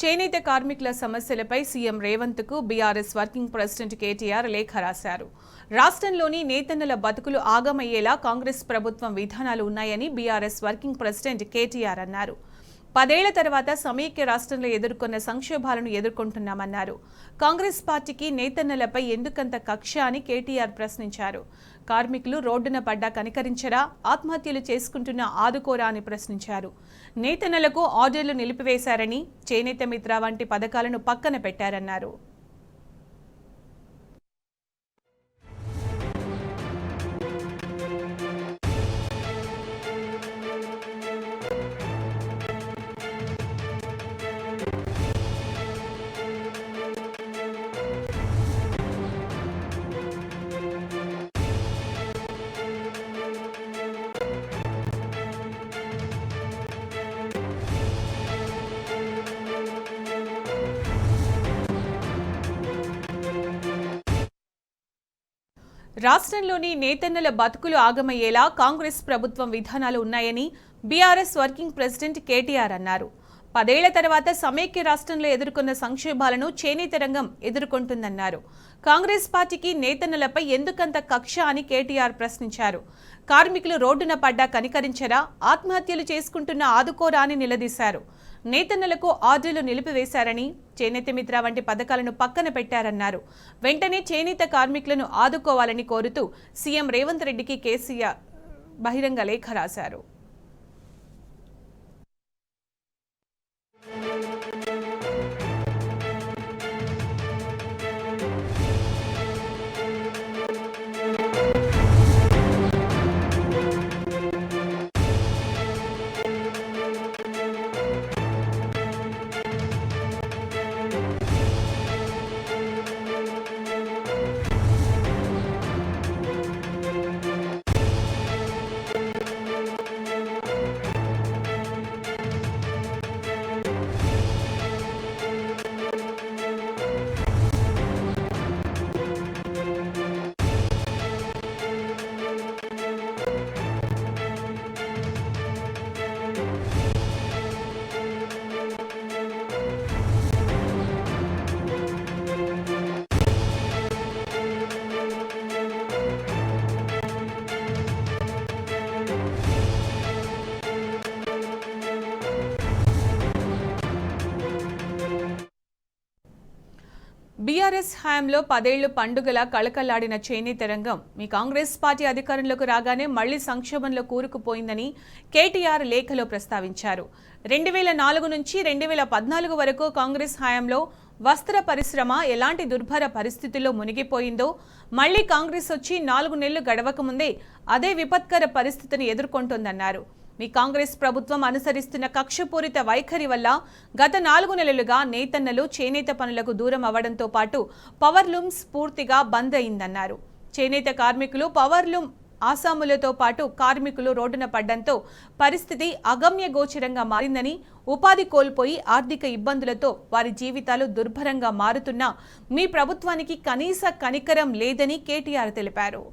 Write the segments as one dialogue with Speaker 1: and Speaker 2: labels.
Speaker 1: చేనేత కార్మికుల సమస్యలపై సీఎం రేవంత్కు బీఆర్ఎస్ వర్కింగ్ ప్రెసిడెంట్ కేటీఆర్ లేఖ రాశారు. రాష్ట్రంలోని నేతన్నల బతుకులు ఆగమయ్యేలా కాంగ్రెస్ ప్రభుత్వం విధానాలు ఉన్నాయని బీఆర్ఎస్ వర్కింగ్ ప్రెసిడెంట్ కేటీఆర్ అన్నారు. 10 ఏళ్ల తర్వాత సమైక్య రాష్ట్రంలో ఎదుర్కొన్న సంక్షోభాలను ఎదుర్కొంటున్నామన్నారు. కాంగ్రెస్ పార్టీకి నేతన్నలపై ఎందుకంత కక్ష అని కేటీఆర్ ప్రశ్నించారు. కార్మికులు రోడ్డున పడ్డా కనికరించరా, ఆత్మహత్యలు చేసుకుంటున్న ఆదుకోరా అని ప్రశ్నించారు. నేతన్నలకు ఆర్డర్లు నిలిపివేశారని, చేనేత మిత్ర వంటి పథకాలను పక్కన పెట్టారన్నారు. రాష్ట్రంలోని నేతన్నల బతుకులు ఆగమయ్యేలా కాంగ్రెస్ ప్రభుత్వం విధానాలు ఉన్నాయని బీఆర్ఎస్ వర్కింగ్ ప్రెసిడెంట్ కేటీఆర్ అన్నారు. 10 ఏళ్ల తర్వాత సమైక్య రాష్ట్రంలో ఎదుర్కొన్న సంక్షోభాలను చేనేత రంగం ఎదుర్కొంటుందన్నారు. కాంగ్రెస్ పార్టీకి నేతన్నలపై ఎందుకంత కక్ష అని కేటీఆర్ ప్రశ్నించారు. కార్మికులు రోడ్డున పడ్డా కనికరించరా, ఆత్మహత్యలు చేసుకుంటున్న ఆదుకోరా అని నిలదీశారు. నేతన్నలకు ఆర్డర్లు నిలిపివేశారని, చేనేత మిత్ర వంటి పథకాలను పక్కన పెట్టారన్నారు. వెంటనే చేనేత కార్మికులను ఆదుకోవాలని కోరుతూ సీఎం రేవంత్ రెడ్డికి కేసీఆర్ బహిరంగ లేఖ రాశారు. బీఆర్ఎస్ హయాంలో 10 ఏళ్లు పండుగల కళకళ్లాడిన చేనేత రంగం మీ కాంగ్రెస్ పార్టీ అధికారంలోకి రాగానే మళ్లీ సంక్షోభంలో కూరుకుపోయిందని కేటీఆర్ లేఖలో ప్రస్తావించారు. 2004 నుంచి 2014 వరకు కాంగ్రెస్ హయాంలో వస్త్ర పరిశ్రమ ఎలాంటి దుర్భర పరిస్థితుల్లో మునిగిపోయిందో, మళ్లీ కాంగ్రెస్ వచ్చి 4 నెలలు గడవకముందే అదే విపత్కర పరిస్థితిని ఎదుర్కొంటోందన్నారు. మీ కాంగ్రెస్ ప్రభుత్వం అనుసరిస్తున్న కక్షపూరిత వైఖరి వల్ల గత 4 నెలలుగా నేతన్నలు చేనేత పనులకు దూరం అవ్వడంతో పాటు పవర్లూమ్స్ పూర్తిగా బంద్ అయిందన్నారు. చేనేత కార్మికులు పవర్లూమ్ ఆసాములతో పాటు కార్మికులు రోడ్డున పడ్డంతో పరిస్థితి అగమ్య గోచరంగా మారిందని, ఉపాధి కోల్పోయి ఆర్థిక ఇబ్బందులతో వారి జీవితాలు దుర్భరంగా మారుతున్నా మీ ప్రభుత్వానికి కనీస కనికరం లేదని కేటీఆర్ తెలిపారు.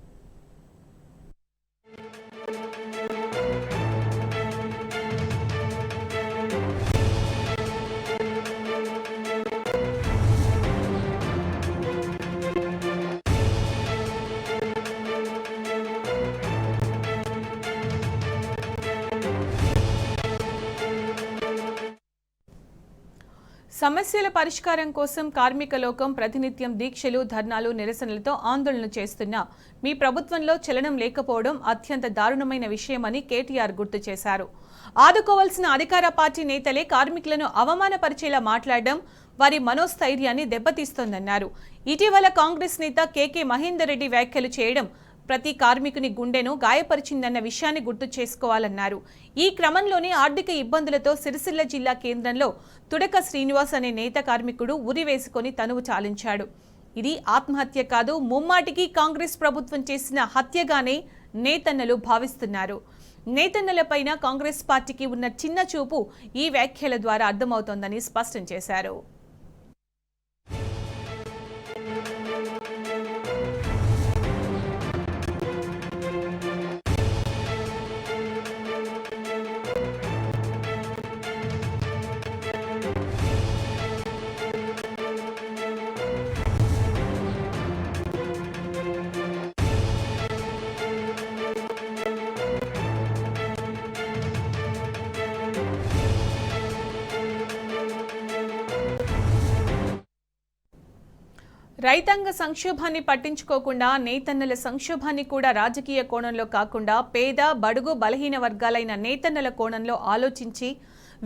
Speaker 1: సమస్యల పరిష్కారం కోసం కార్మిక లోకం ప్రతినిత్యం దీక్షలు, ధర్నాలు, నిరసనలతో ఆందోళన చేస్తున్నా మీ ప్రభుత్వంలో చలనం లేకపోవడం అత్యంత దారుణమైన విషయమని కేటీఆర్ గుర్తు చేశారు. ఆదుకోవాల్సిన అధికార పార్టీ నేతలే కార్మికులను అవమానపరిచేలా మాట్లాడడం వారి మనోస్థైర్యాన్ని దెబ్బతీస్తోందన్నారు. ఇటీవల కాంగ్రెస్ నేత కేకే మహేందర్ రెడ్డి వ్యాఖ్యలు చేయడం ప్రతి కార్మికుని గుండెను గాయపరిచిందన్న విషయాన్ని గుర్తు చేసుకోవాలన్నారు. ఈ క్రమంలోనే ఆర్థిక ఇబ్బందులతో సిరిసిల్ల జిల్లా కేంద్రంలో తుడక శ్రీనివాస్ అనే నేత కార్మికుడు ఉరివేసుకొని తనువు చాలించాడు. ఇది ఆత్మహత్య కాదు, ముమ్మాటికి కాంగ్రెస్ ప్రభుత్వం చేసిన హత్యగానే నేతన్నలు భావిస్తున్నారు. నేతన్నలపైన కాంగ్రెస్ పార్టీకి ఉన్న చిన్న చూపు ఈ వ్యాఖ్యల ద్వారా అర్థమవుతోందని స్పష్టం చేశారు. రైతాంగ సంక్షోభాన్ని పట్టించుకోకుండా నేతన్నల సంక్షోభాన్ని కూడా రాజకీయ కోణంలో కాకుండా పేద బడుగు బలహీన వర్గాలైన నేతన్నల కోణంలో ఆలోచించి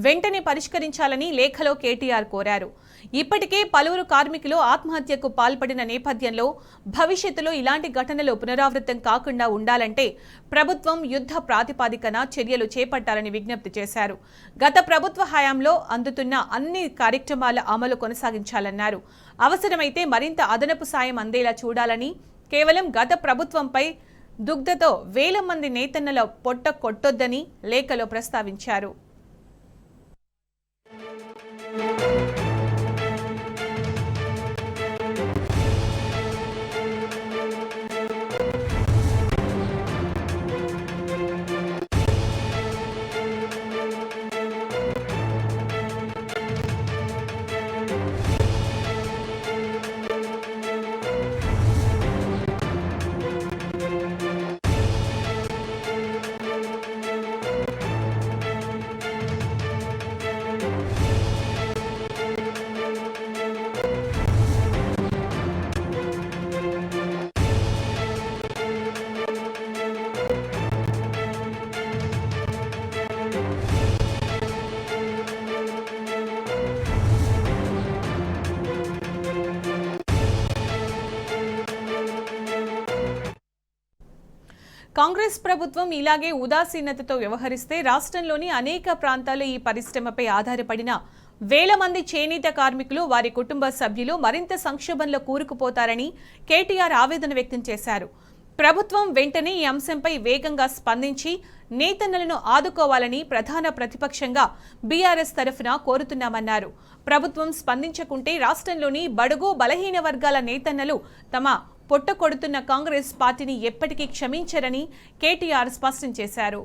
Speaker 1: వెంటనే పరిష్కరించాలని లేఖలో కేటీఆర్ కోరారు. ఇప్పటికే పలువురు కార్మికులు ఆత్మహత్యకు పాల్పడిన నేపథ్యంలో భవిష్యత్తులో ఇలాంటి ఘటనలు పునరావృతం కాకుండా ఉండాలంటే ప్రభుత్వం యుద్ధ ప్రాతిపదికన చర్యలు చేపట్టాలని విజ్ఞప్తి చేశారు. గత ప్రభుత్వ హయాంలో అందుతున్న అన్ని కార్యక్రమాల అమలు కొనసాగించాలన్నారు. అవసరమైతే మరింత అదనపు సాయం అందేలా చూడాలని, కేవలం గత ప్రభుత్వంపై దుగ్ధతో వేల మంది నేతన్నల పొట్ట కొట్టొద్దని లేఖలో ప్రస్తావించారు. కాంగ్రెస్ ప్రభుత్వం ఇలాగే ఉదాసీనతతో వ్యవహరిస్తే రాష్ట్రంలోని అనేక ప్రాంతాల్లో ఈ పరిశ్రమపై ఆధారపడిన వేల మంది చేనేత కార్మికులు, వారి కుటుంబ సభ్యులు మరింత సంక్షోభంలో కూరుకుపోతారని కేటీఆర్ ఆవేదన వ్యక్తం చేశారు. ప్రభుత్వం వెంటనే ఈ అంశంపై వేగంగా స్పందించి నేతన్నలను ఆదుకోవాలని ప్రధాన ప్రతిపక్షంగా బీఆర్ఎస్ తరఫున కోరుతున్నామన్నారు. ప్రభుత్వం స్పందించకుంటే రాష్ట్రంలోని బడుగు బలహీన వర్గాల నేతన్నలు తమ పొట్ట కొడుతున్న కాంగ్రెస్ పార్టీని ఎప్పటికీ క్షమించరని కేటీఆర్ స్పష్టం చేశారు.